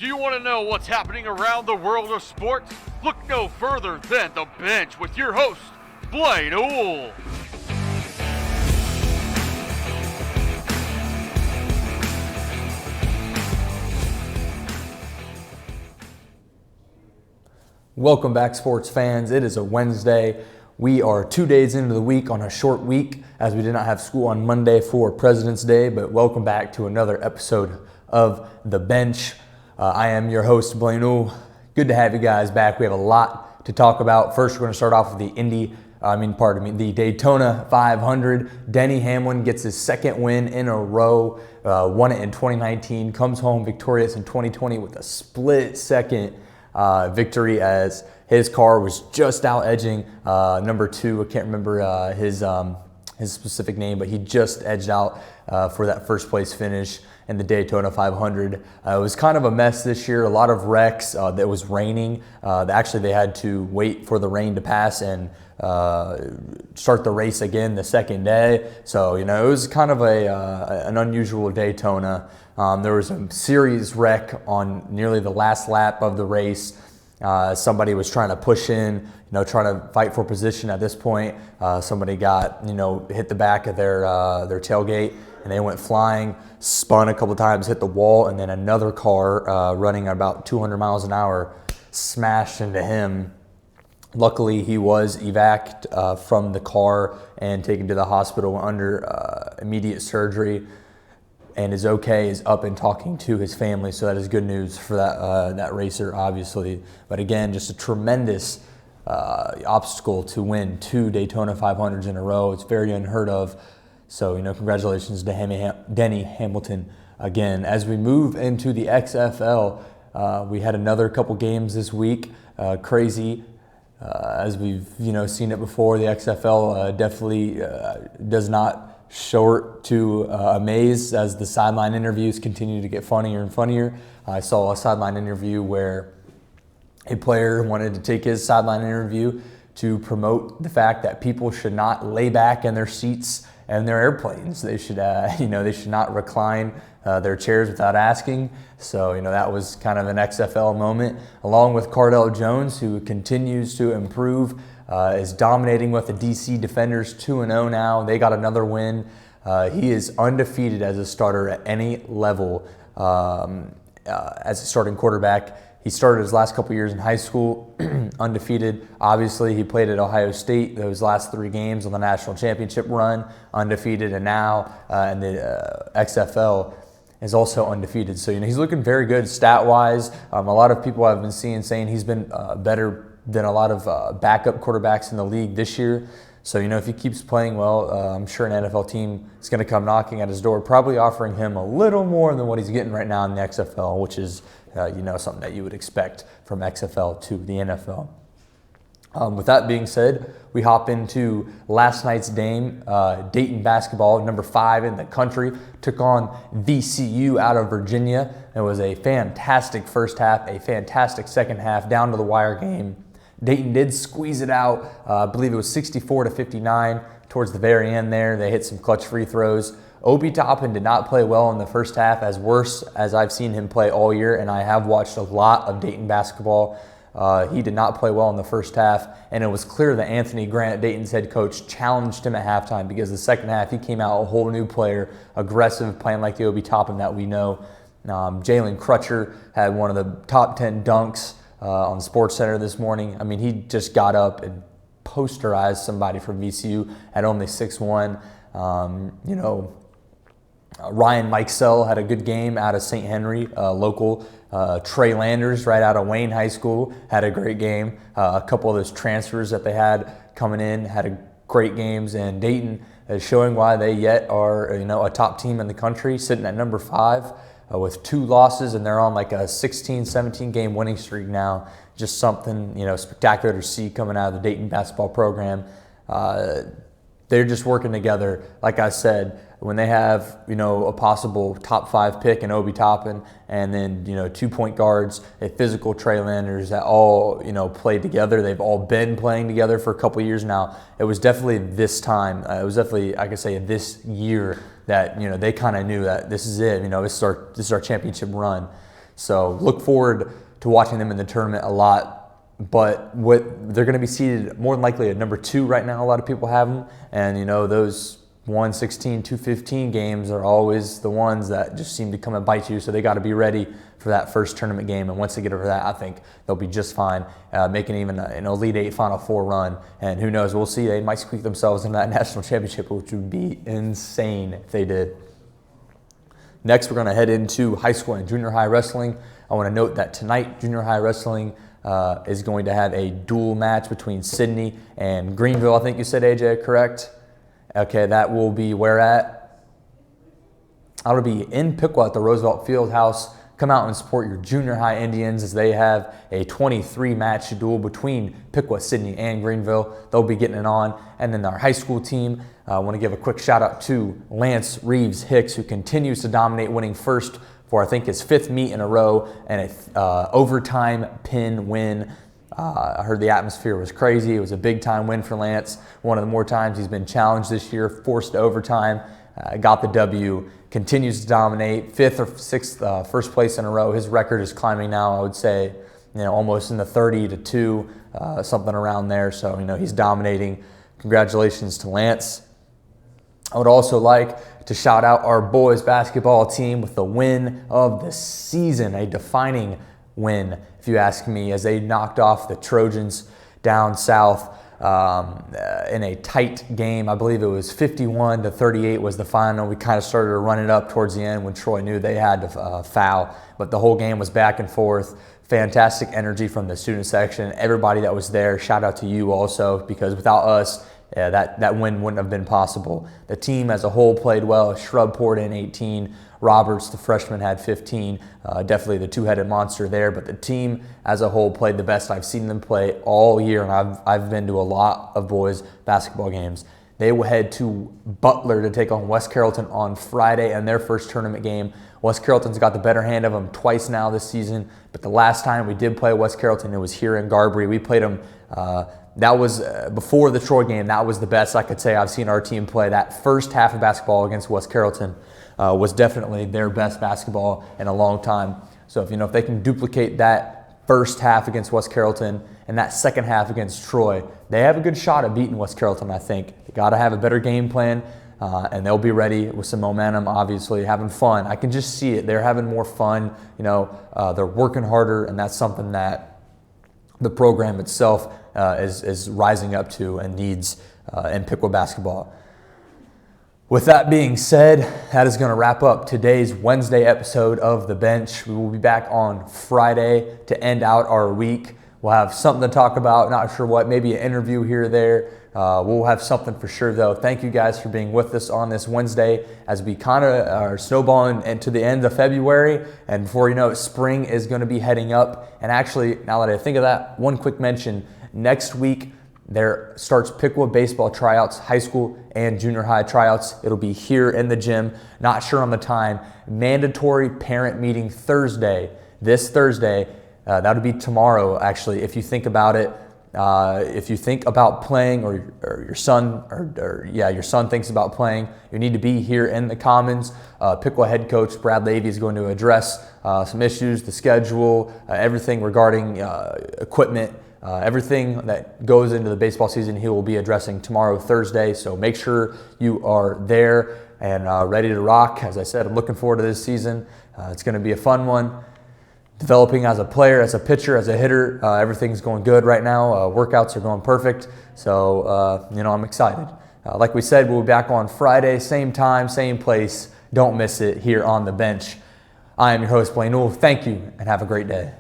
Do you want to know what's happening around the world of sports? Look no further than The Bench with your host, Blaine Owl. Welcome back, sports fans. It is a Wednesday. We are 2 days into the week on a short week as we did not have school on Monday for President's Day, but welcome back to another episode of The Bench. I am your host, Blaine Owl. Good to have you guys back. We have a lot to talk about. First, we're going to start off with the Daytona 500. Denny Hamlin gets his second win in a row, won it in 2019, comes home victorious in 2020 with a split second victory as his car was just out edging number two. I can't remember his specific name, but he just edged out for that first place finish in the Daytona 500. It was kind of a mess this year, a lot of wrecks. It was raining. Actually, they had to wait for the rain to pass and start the race again the second day. So, it was kind of an unusual Daytona. There was a serious wreck on nearly the last lap of the race. Somebody was trying to push in, trying to fight for position at this point. Somebody got, hit the back of their tailgate and they went flying, spun a couple times, hit the wall, and then another car running at about 200 miles an hour smashed into him. Luckily, he was evac'd from the car and taken to the hospital under immediate surgery, and is okay, is up and talking to his family. So that is good news for that racer, obviously. But again, just a tremendous obstacle to win 2 Daytona 500s in a row. It's very unheard of. So, congratulations to Denny Hamilton again. As we move into the XFL, we had another couple games this week. Crazy. As we've, seen it before, the XFL definitely does not short to amaze as the sideline interviews continue to get funnier and funnier. I saw a sideline interview where a player wanted to take his sideline interview to promote the fact that people should not lay back in their seats and their airplanes. They should, they should not recline their chairs without asking. So, that was kind of an XFL moment, along with Cardell Jones, who continues to improve, is dominating with the DC Defenders 2-0 now. They got another win. He is undefeated as a starter at any level as a starting quarterback. He started his last couple years in high school undefeated. Obviously, he played at Ohio State those last 3 games on the national championship run, undefeated, and now in the XFL is also undefeated. So, he's looking very good stat-wise. A lot of people I've been saying he's been better than a lot of backup quarterbacks in the league this year. So, if he keeps playing well, I'm sure an NFL team is going to come knocking at his door, probably offering him a little more than what he's getting right now in the XFL, which is, something that you would expect from XFL to the NFL. With that being said, we hop into last night's game. Dayton Basketball, number 5 in the country, took on VCU out of Virginia. It was a fantastic first half, a fantastic second half, down to the wire game. Dayton did squeeze it out. I believe it was 64-59 towards the very end there. They hit some clutch free throws. Obi Toppin did not play well in the first half, as worse as I've seen him play all year, and I have watched a lot of Dayton basketball. He did not play well in the first half, and it was clear that Anthony Grant, Dayton's head coach, challenged him at halftime because the second half he came out a whole new player, aggressive, playing like the Obi Toppin that we know. Jalen Crutcher had one of the top 10 dunks on SportsCenter this morning. I mean, he just got up and posterized somebody from VCU at only 6'1". Ryan Mikesell had a good game out of St. Henry, local. Trey Landers, right out of Wayne High School, had a great game. A couple of those transfers that they had coming in had a great games, and Dayton is showing why they yet are, a top team in the country, sitting at number 5 with 2 losses, and they're on like a 16, 17 game winning streak now. Just something, spectacular to see coming out of the Dayton basketball program. They're just working together. Like I said, when they have, a possible top 5 pick in Obi Toppin, and then, 2 point guards, a physical Trey Landers that all, play together. They've all been playing together for a couple years now. It was definitely this time. It was definitely, I could say, this year that, they kind of knew that this is it. This is our championship run. So look forward to watching them in the tournament a lot. But they're going to be seeded more than likely at number 2 right now. A lot of people have them. And, those 116, 215 games are always the ones that just seem to come and bite you. So they got to be ready for that first tournament game. And once they get over that, I think they'll be just fine, making even an Elite 8 Final Four run. And who knows, we'll see. They might squeak themselves into that national championship, which would be insane if they did. Next, we're going to head into high school and junior high wrestling. I want to note that tonight, junior high wrestling is going to have a dual match between Sydney and Greenville. I think you said, AJ, correct? Okay, that will be where at? That'll be in Piqua at the Roosevelt Fieldhouse. Come out and support your junior high Indians as they have a 23-match duel between Piqua, Sydney, and Greenville. They'll be getting it on. And then our high school team, I want to give a quick shout out to Lance Reeves Hicks, who continues to dominate, winning first for I think his 5th meet in a row and a overtime pin win. I heard the atmosphere was crazy. It was a big-time win for Lance. One of the more times he's been challenged this year, forced to overtime, got the W, continues to dominate, 5th or 6th first place in a row. His record is climbing now, I would say, almost in the 30-2, something around there. So, he's dominating. Congratulations to Lance. I would also like to shout out our boys basketball team with the win of the season, a defining win, if you ask me, as they knocked off the Trojans down south in a tight game. I believe it was 51-38 was the final. We kind of started to run it up towards the end when Troy knew they had to foul, but the whole game was back and forth. Fantastic energy from the student section. Everybody that was there, shout out to you also, because without us, that win wouldn't have been possible. The team as a whole played well. Shrub poured in 18. Roberts, the freshman, had 15. Definitely the two-headed monster there. But the team as a whole played the best I've seen them play all year, and I've been to a lot of boys basketball games. They will head to Butler to take on West Carrollton on Friday in their first tournament game. West Carrollton's got the better hand of them twice now this season, but the last time we did play West Carrollton, it was here in Garbary. We played them. That was before the Troy game. That was the best I could say I've seen our team play. That first half of basketball against West Carrollton was definitely their best basketball in a long time. So if they can duplicate that first half against West Carrollton and that second half against Troy, they have a good shot at beating West Carrollton, I think. They got to have a better game plan, and they'll be ready with some momentum, obviously, having fun. I can just see it. They're having more fun. They're working harder, and that's something that the program itself is rising up to and needs in Piqua basketball. With that being said, that is going to wrap up today's Wednesday episode of The Bench. We will be back on Friday to end out our week. We'll have something to talk about, not sure what, maybe an interview here or there. We'll have something for sure, though. Thank you guys for being with us on this Wednesday as we kind of are snowballing into the end of February. And before you know it, spring is going to be heading up. And actually, now that I think of that, one quick mention. Next week, there starts Piqua baseball tryouts, high school and junior high tryouts. It'll be here in the gym. Not sure on the time. Mandatory parent meeting Thursday, this Thursday. That'll be tomorrow, actually, if you think about it. If you think about playing, or your son, your son thinks about playing, you need to be here in the Commons. Piqua head coach Brad Levy is going to address some issues, the schedule, everything regarding equipment, everything that goes into the baseball season. He will be addressing tomorrow, Thursday. So make sure you are there and ready to rock. As I said, I'm looking forward to this season. It's going to be a fun one. Developing as a player, as a pitcher, as a hitter, everything's going good right now. Workouts are going perfect. So, I'm excited. Like we said, we'll be back on Friday, same time, same place. Don't miss it here on The Bench. I am your host, Blaine Newell. Thank you, and have a great day.